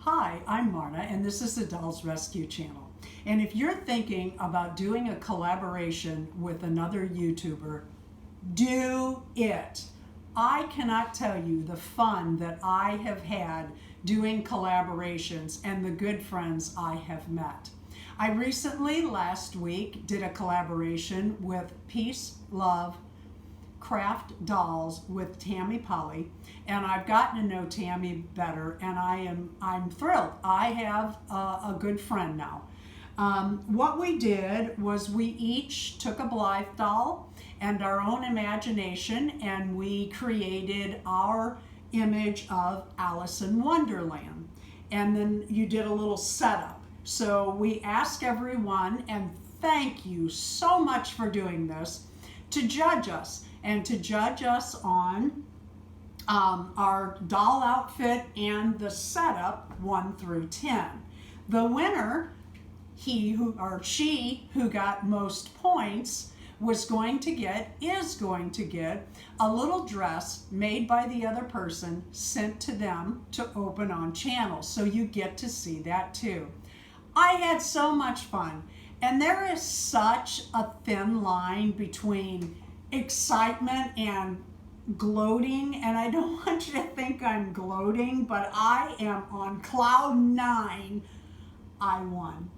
Hi, I'm Marna, and this is the Dolls Rescue Channel. And if you're thinking about doing a collaboration with another YouTuber, do it. I cannot tell you the fun that I have had doing collaborations and the good friends I have met. I recently, last week, did a collaboration with Peace, Love, Craft Dolls with Tammy Powley, and I've gotten to know Tammy better, and I'm thrilled. I have a good friend now. What we did was we each took a Blythe doll and our own imagination, and we created our image of Alice in Wonderland. And then you did a little setup. So we ask everyone, and thank you so much for doing this, to judge us. And to judge us on our doll outfit and the setup 1 through 10. The winner, he who or she who got most points, is going to get a little dress made by the other person sent to them to open on channel. So you get to see that too. I had so much fun, and there is such a thin line between excitement and gloating, and I don't want you to think I'm gloating, but I am on cloud 9. I won.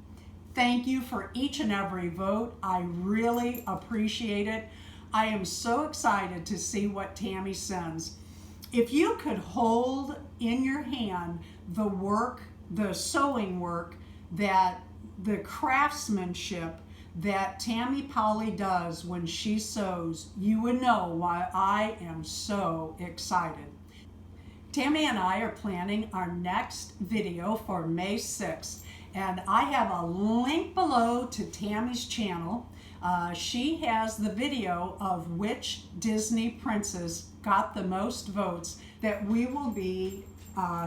Thank you for each and every vote. I really appreciate it. I am so excited to see what Tammy sends. If you could hold in your hand the work, the sewing work, that the craftsmanship that Tammy Powley does when she sews, you would know why I am so excited. Tammy and I are planning our next video for May 6th, and I have a link below to Tammy's channel. She has the video of which Disney princess got the most votes that we will be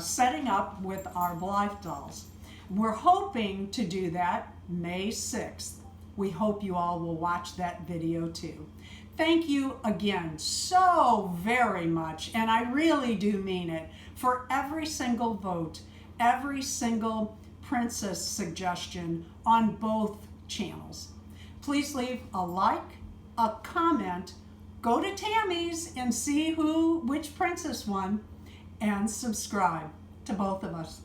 setting up with our Blythe dolls. We're hoping to do that May 6th. We hope you all will watch that video too. Thank you again so very much, and I really do mean it, for every single vote, every single princess suggestion on both channels. Please leave a like, a comment, go to Tammy's and see which princess won, and subscribe to both of us.